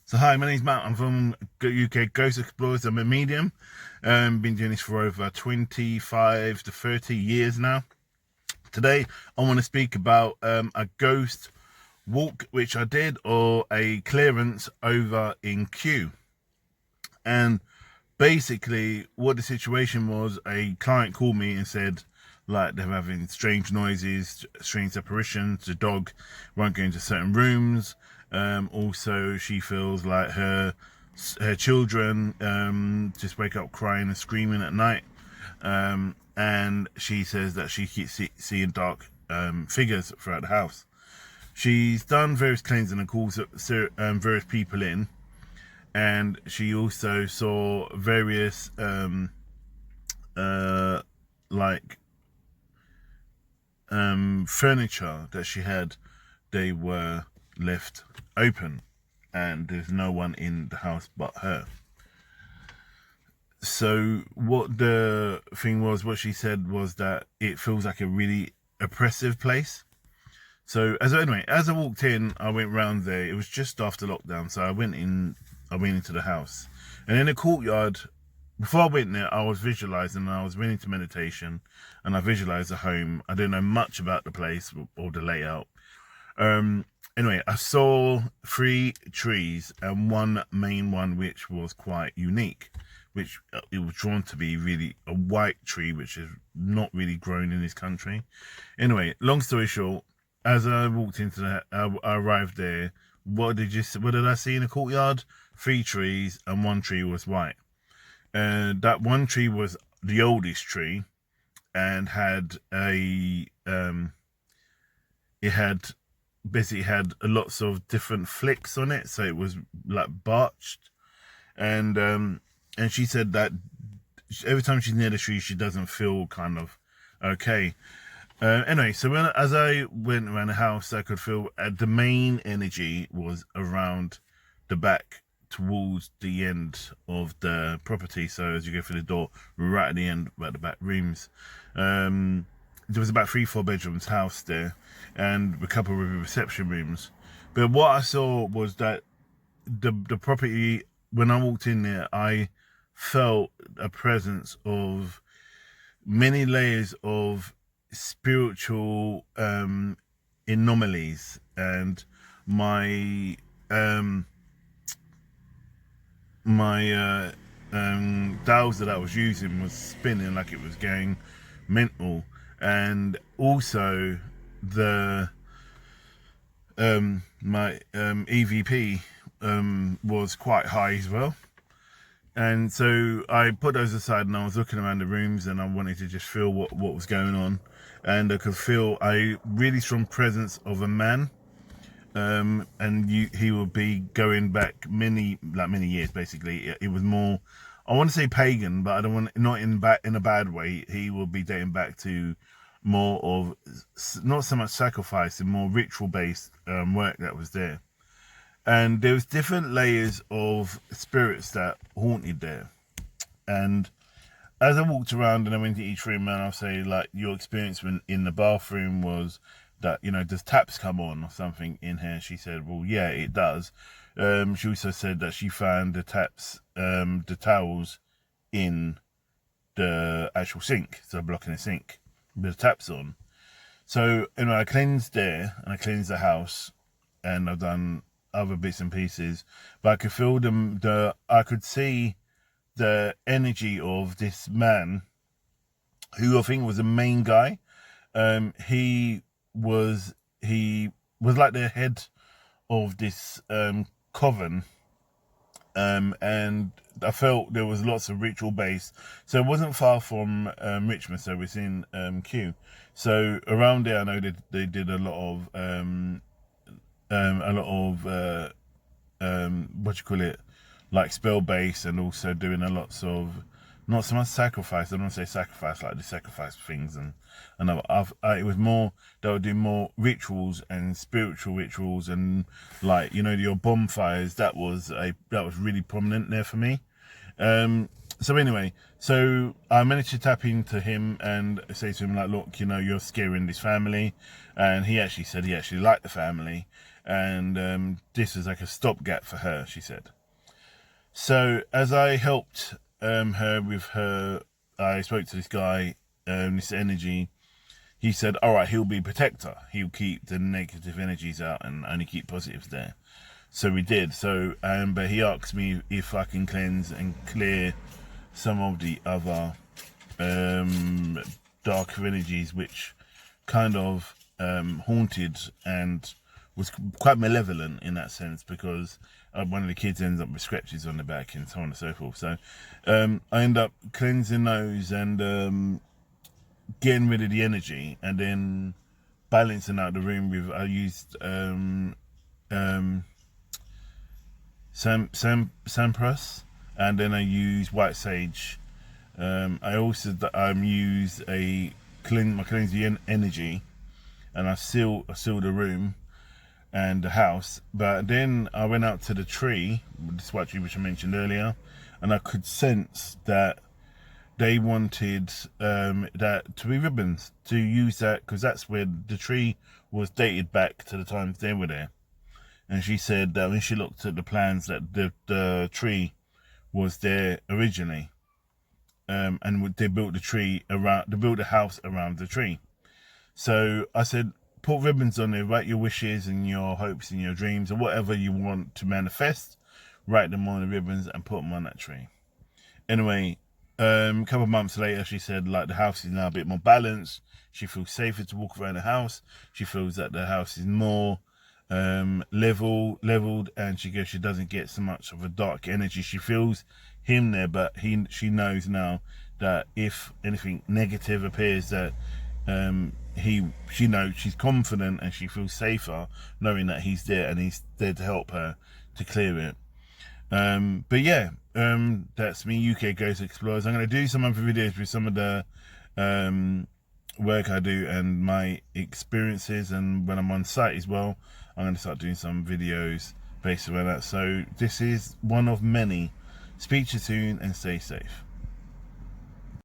So hi, my name's Matt. I'm from UK Ghost Explorers. I'm a medium. Been doing this for over 25 to 30 years now. Today, I want to speak about a ghost walk which I did, or a clearance over in Kew. And basically, what the situation was, a client called me and said, like, they're having strange noises, strange apparitions. The dog won't go into certain rooms. Also, she feels like her children just wake up crying and screaming at night. And she says that she keeps seeing dark figures throughout the house. She's done various cleansing and calls various people in, and she also saw various like furniture that she had. They were left open, and there's no one in the house but her. So what the thing was, what she said was that it feels like a really oppressive place. So as I walked in, I went round there. It was just after lockdown, so I went into the house, and in the courtyard. Before I went there, I was visualizing. I was went into meditation, and I visualized the home. I didn't know much about the place or the layout. Anyway, I saw 3 trees and one main one which was quite unique, which it was drawn to be really a white tree, which is not really grown in this country. Anyway, long story short, as I walked into I arrived there. What did I see in the courtyard? 3 trees and one tree was white. That one tree was the oldest tree, and had it had basically had lots of different flicks on it, so it was like barched. And she said that every time she's near the tree, she doesn't feel kind of okay. Anyway, so as I went around the house, I could feel the main energy was around the back, towards the end of the property. So as you go through the door, right at the end, at the back rooms, there was about 3-4 bedrooms house there, and a couple of reception rooms. But what I saw was that the property, when I walked in there, I felt a presence of many layers of spiritual anomalies, and my dials that I was using was spinning like it was going mental. And also the my EVP was quite high as well. And so I put those aside, and I was looking around the rooms, and I wanted to just feel what was going on. And I could feel a really strong presence of a man. And he will be going back many years. Basically, it was more, I want to say pagan, but I don't want, not in a bad way. He will be dating back to more of, not so much sacrifice and more ritual based work that was there. And there was different layers of spirits that haunted there. And as I walked around and I went to each room, and I'll say, like, your experience when in the bathroom was that, does taps come on or something in here? She said, well, yeah, it does. She also said that she found the taps, the towels in the actual sink, so blocking the sink with the taps on. So, I cleansed there, and I cleansed the house, and I've done other bits and pieces, but I could feel I could see the energy of this man, who I think was the main guy. He was like the head of this coven, and I felt there was lots of ritual base. So it wasn't far from Richmond, so it's in Kew. So around there, I know they did a lot of what you call it, like spell base, and also doing a lots of, not so much sacrifice. I don't want to say sacrifice like the sacrifice things, and it was more, they would do more rituals and spiritual rituals, and like, your bonfires. That was really prominent there for me. So anyway, so I managed to tap into him and say to him, like, look, you're scaring this family. And he actually said he actually liked the family. and this was like a stopgap for her, she said. So as I helped her with her, I spoke to this guy, this energy. He said, all right, he'll be protector. He'll keep the negative energies out and only keep positives there. So we did. So, but he asked me if I can cleanse and clear some of the other darker energies, which kind of haunted and was quite malevolent in that sense, because one of the kids ends up with scratches on the back and so on and so forth. So I end up cleansing those and getting rid of the energy, and then balancing out the room with, I used sampras, and then I use white sage. I also use my cleansing energy, and I seal the room and the house. But then I went out to the tree, this white tree which I mentioned earlier, and I could sense that they wanted that to be ribbons, to use that, because that's where the tree was dated back to the times they were there. And she said that when she looked at the plans, that the tree was there originally, and they built the house around the tree. So I said, put ribbons on there, write your wishes and your hopes and your dreams, or whatever you want to manifest, write them on the ribbons and put them on that tree. Anyway, a couple of months later, she said, like, the house is now a bit more balanced. She feels safer to walk around the house. She feels that the house is more leveled, and she goes, she doesn't get so much of a dark energy. She feels him there, but she knows now that if anything negative appears, that she knows, she's confident and she feels safer knowing that he's there, and he's there to help her to clear it. But yeah, that's me, UK Ghost Explorers. I'm going to do some other videos with some of the work I do and my experiences, and when I'm on site as well, I'm going to start doing some videos based around that. So this is one of many. Speak to you soon and stay safe.